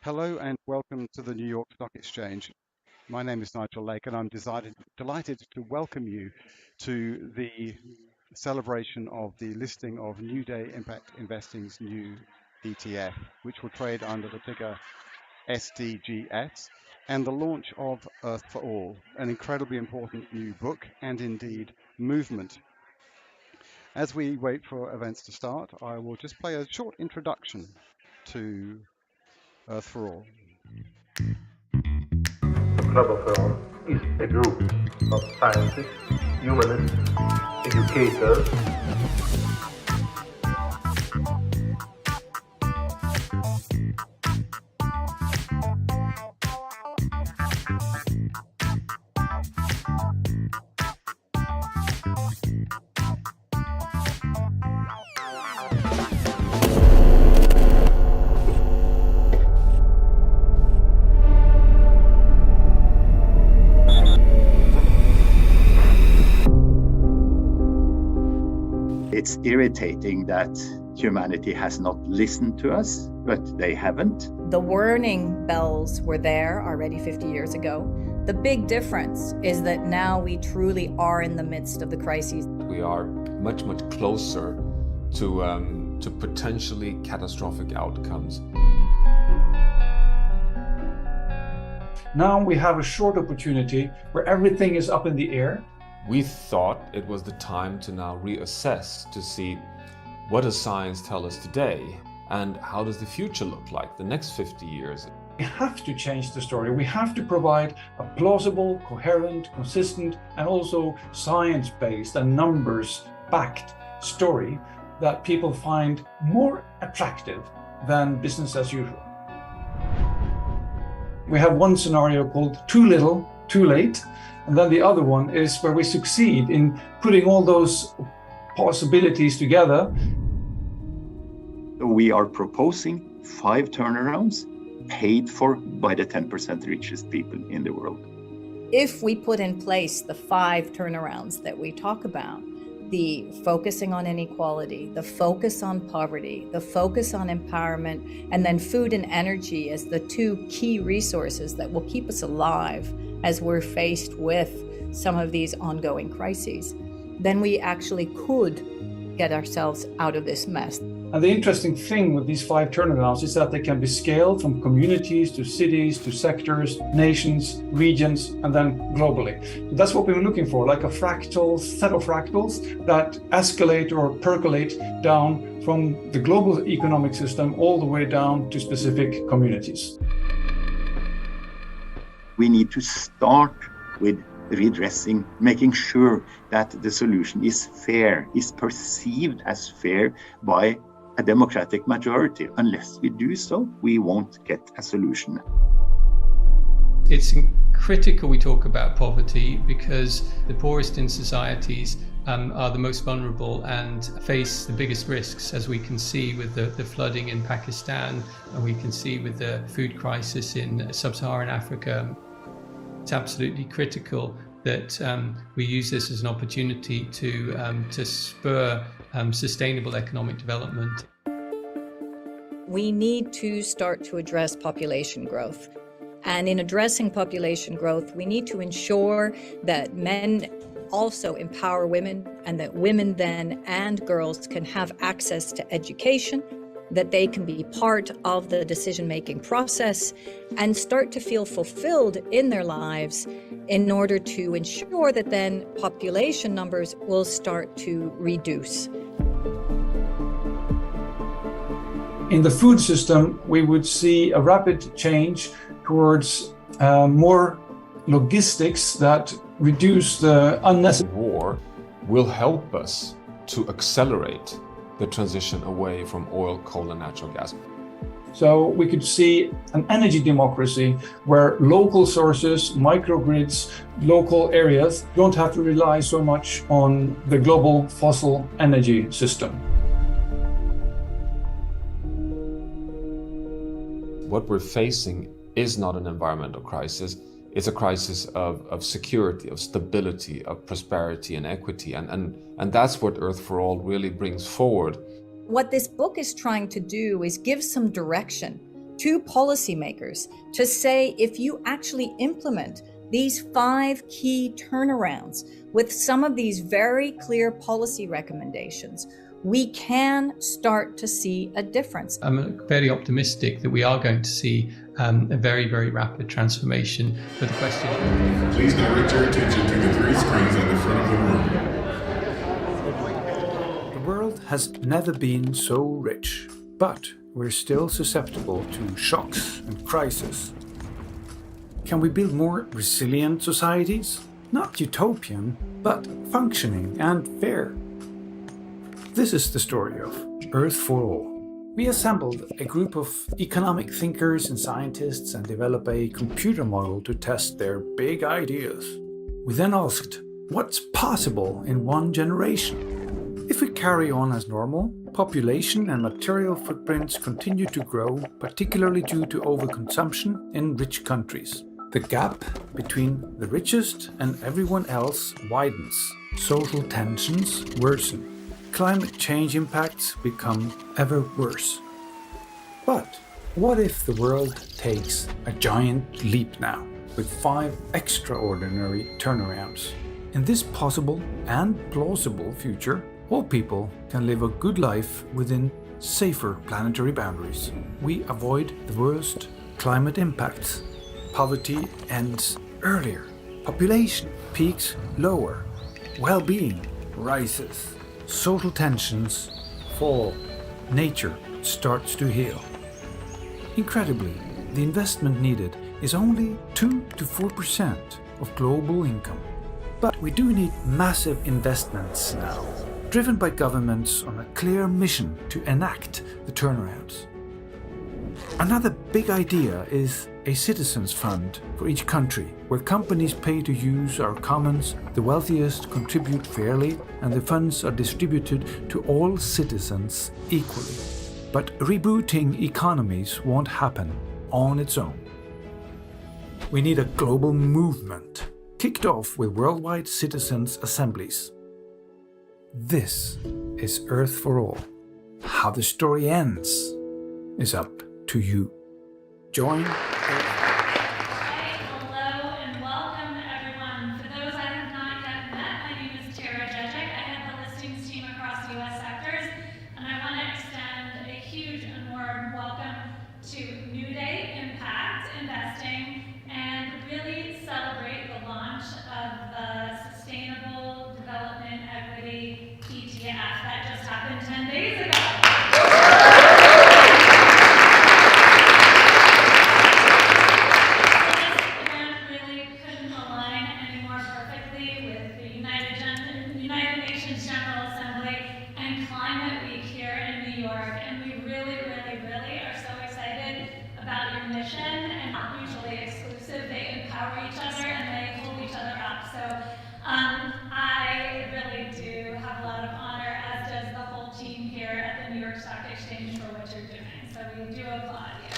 Hello and welcome to the New York Stock Exchange. My name is Nigel Lake and I'm delighted to welcome you to the celebration of the listing of Newday Impact Investing's new ETF, which will trade under the ticker SDGS, and the launch of Earth for All, an incredibly important new book and indeed movement. As we wait for events to start, I will just play a short introduction to Earth for All. The Club of Rome is a group of scientists, humanists, educators, It's irritating that humanity has not listened to us, but they haven't. The warning bells were there already 50 years ago. The big difference is that now we truly are in the midst of the crises. We are much closer to potentially catastrophic outcomes. Now we have a short opportunity where everything is up in the air. We thought it was the time to now reassess to see what does science tell us today and how does the future look like the next 50 years. We have to change the story. We have to provide a plausible, coherent, consistent, and also science-based and numbers-backed story that people find more attractive than business as usual. We have one scenario called too little, too late. And then the other one is where we succeed in putting all those possibilities together. We are proposing 5 turnarounds paid for by the 10% richest people in the world. If we put in place the 5 turnarounds that we talk about, the focusing on inequality, the focus on poverty, the focus on empowerment, and then food and energy as the 2 key resources that will keep us alive as we're faced with some of these ongoing crises, then we actually could get ourselves out of this mess. And the interesting thing with these 5 turnarounds is that they can be scaled from communities to cities to sectors, nations, regions, and then globally. So that's what we were looking for, like a fractal set of fractals that escalate or percolate down from the global economic system all the way down to specific communities. We need to start with redressing, making sure that the solution is fair, is perceived as fair by a democratic majority. Unless we do so, we won't get a solution. It's critical we talk about poverty because the poorest in societies are the most vulnerable and face the biggest risks, as we can see with the flooding in Pakistan and we can see with the food crisis in sub-Saharan Africa. It's absolutely critical that we use this as an opportunity to spur sustainable economic development. We need to start to address population growth. And in addressing population growth, we need to ensure that men also empower women and that women then and girls can have access to education, that they can be part of the decision-making process and start to feel fulfilled in their lives in order to ensure that then population numbers will start to reduce. In the food system, we would see a rapid change towards more logistics that reduce the unnecessary. War will help us to accelerate the transition away from oil, coal, and natural gas. So we could see an energy democracy where local sources, microgrids, local areas don't have to rely so much on the global fossil energy system. What we're facing is not an environmental crisis. It's a crisis of security, of stability, of prosperity and equity. And that's what Earth for All really brings forward. What this book is trying to do is give some direction to policymakers to say, if you actually implement these 5 key turnarounds with some of these very clear policy recommendations, we can start to see a difference. I'm very optimistic that we are going to see a very, very rapid transformation. But the question... Please direct your attention to the 3 screens on the front of the room. The world has never been so rich, but we're still susceptible to shocks and crises. Can we build more resilient societies? Not utopian, but functioning and fair. This is the story of Earth for All. We assembled a group of economic thinkers and scientists and developed a computer model to test their big ideas. We then asked, what's possible in 1 generation? If we carry on as normal, population and material footprints continue to grow, particularly due to overconsumption in rich countries. The gap between the richest and everyone else widens. Social tensions worsen. Climate change impacts become ever worse. But what if the world takes a giant leap now, with 5 extraordinary turnarounds? In this possible and plausible future, all people can live a good life within safer planetary boundaries. We avoid the worst climate impacts. Poverty ends earlier. Population peaks lower. Well-being rises. Social tensions fall. Nature starts to heal. Incredibly, the investment needed is only 2 to 4% of global income. But we do need massive investments now, driven by governments on a clear mission to enact the turnarounds. Another big idea is a citizens' fund for each country, where companies pay to use our commons, the wealthiest contribute fairly, and the funds are distributed to all citizens equally. But rebooting economies won't happen on its own. We need a global movement, kicked off with worldwide citizens' assemblies. This is Earth for All. How the story ends is up to you. Join to Newday Impact Investing and really celebrate the launch of the Sustainable Development Equity ETF that just happened 10 days ago. This event really couldn't align any more perfectly with the United Nations General Assembly and Climate Week here in New York, and we really are so excited about your mission, and not mutually exclusive. They empower each other and they hold each other up. So I really do have a lot of honor, as does the whole team here at the New York Stock Exchange, for what you're doing. So we do applaud you.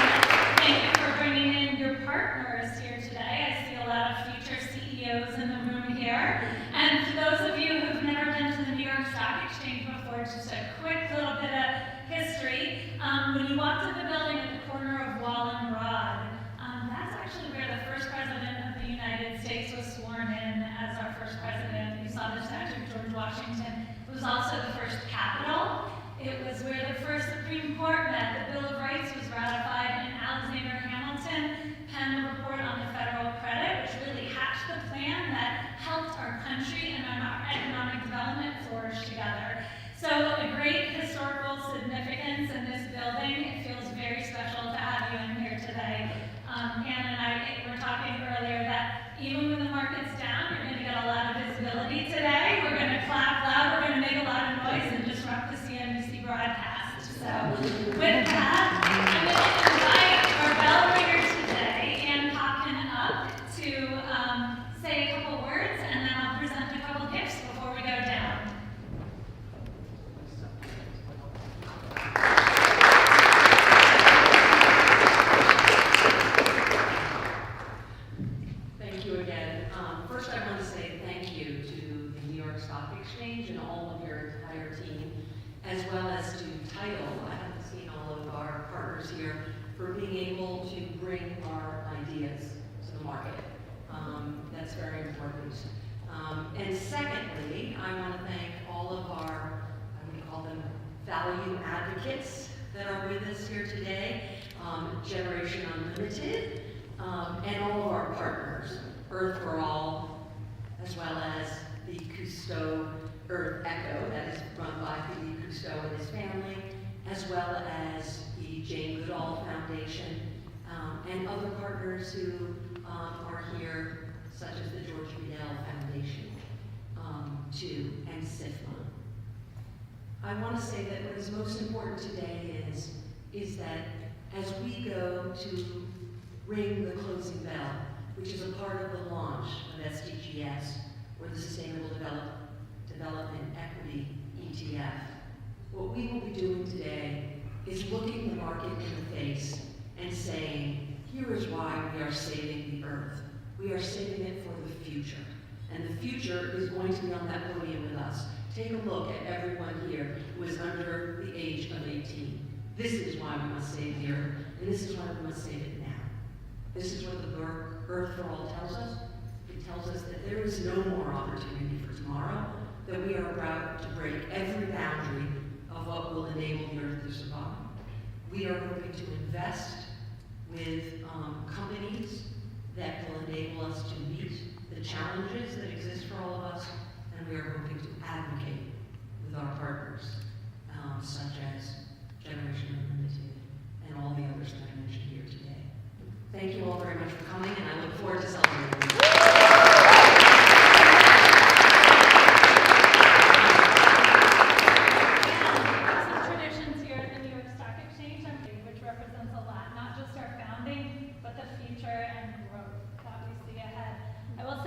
And thank you for bringing in your partners here today. I see a lot of future CEOs in the room here. And for those of you who've never been to the New York Stock Exchange before, just a quick little bit of history. When you walked in the building at the corner of Wall and Broad, that's actually where the first president of the United States was sworn in as our first president. You saw the statue of George Washington. It was also the first Capitol. It was where the first Supreme Court met. The Bill of Rights was ratified, and Alexander Hamilton penned a report on the federal credit, which really hatched the plan that helped our country and our economic development flourish together. So a great historical significance in this building. It feels very special to have you in here today. Anna and I were talking earlier that even when the market's down, you're going to get a lot of visibility today. We're going to clap loud, we're going to make a lot of noise and disrupt the CNBC broadcast. So with that, I'm going to invite our bell ringer today, Ann Popkin, up to say a couple words, and then I'll present a couple gifts before we go down. Thank you again. First, I want to say thank you to the New York Stock Exchange and all of your entire team, as well as to title. I haven't seen all of our partners here for being able to bring our ideas to the market. That's very important. And secondly, I want to thank all of our, I'm going to call them value advocates that are with us here today, Generation Unlimited, and all of our partners, Earth for All, as well as the Cousteau Earth Echo, that is run by Philippe Cousteau and his family, as well as the Jane Goodall Foundation, and other partners who are here, such as the George Riedel Foundation, too, and SIFMA. I want to say that what is most important today is that as we go to ring the closing bell, which is a part of the launch of SDGs, or the Sustainable Development Equity ETF, what we will be doing today is looking the market in the face and saying, here is why we are saving the Earth. We are saving it for the future. And the future is going to be on that podium with us. Take a look at everyone here who is under the age of 18. This is why we must save the Earth, and this is why we must save it now. This is what the Earth for All tells us. It tells us that there is no more opportunity for tomorrow, that we are about to break every boundary of what will enable the Earth to survive. We are hoping to invest with companies that will enable us to meet the challenges that exist for all of us, and we are hoping to advocate with our partners, such as Generation Unlimited and all the others that I mentioned here today. Thank you all very much for coming, and I look forward to celebrating with you.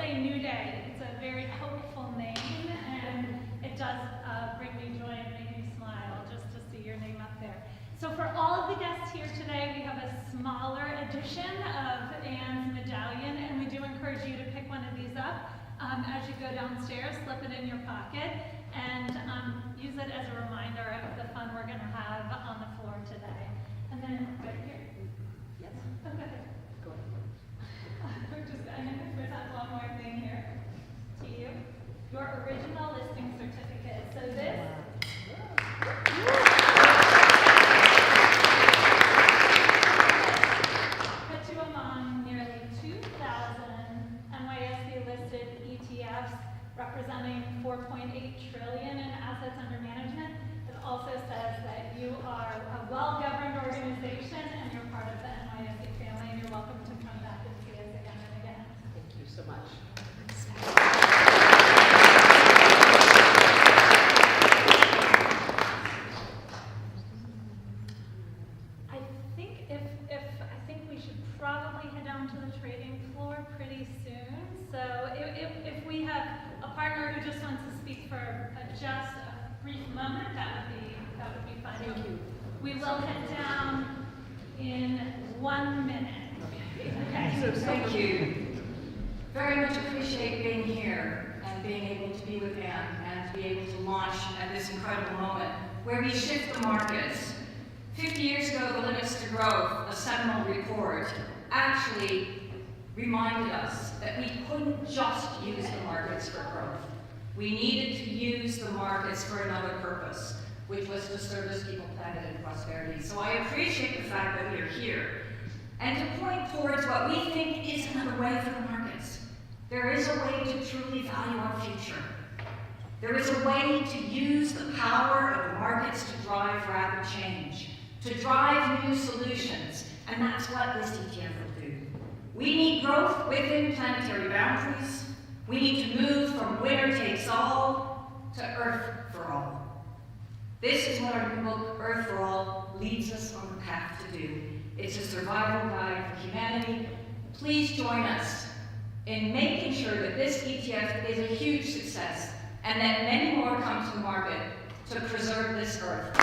Newday. It's a very hopeful name, and it does bring me joy and make me smile just to see your name up there. So for all of the guests here today, we have a smaller edition of Anne's medallion, and we do encourage you to pick one of these up as you go downstairs, slip it in your pocket, and use it as a reminder of the fun we're going to have on the floor today. And then right here. Yes. Oh, go ahead. Go ahead. I'm going to present one more thing here to you. Your original listing certificate. So this put you among nearly 2,000 NYSE listed ETFs representing 4.8 trillion in assets under management. It also says that you are a well-governed organization and you're part of the NYSE family, and you're welcome to come back and see us again and again. Thank you so much. I think we should probably head down to the trading floor pretty soon. So if we have a partner who just wants to speak for just a brief moment, that would be fine. Thank you. We will head down in 1 minute. Okay. So thank you. Very much appreciate being here and being able to be with Anne and to be able to launch at this incredible moment where we shift the markets. 50 years ago, the Limits to Growth, a seminal report, actually reminded us that we couldn't just use the markets for growth. We needed to use the markets for another purpose, which was to service people, planet, and prosperity. So I appreciate the fact that we are here and to point towards what we think is another way for the markets. There is a way to truly value our future. There is a way to use the power of the markets to drive rapid change, to drive new solutions, and that's what this ETF will do. We need growth within planetary boundaries. We need to move from winner takes all to Earth for all. This is what our new book, Earth for All, leads us on the path to do. It's a survival guide for humanity. Please join us in making sure that this ETF is a huge success and that many more come to the market to preserve this Earth.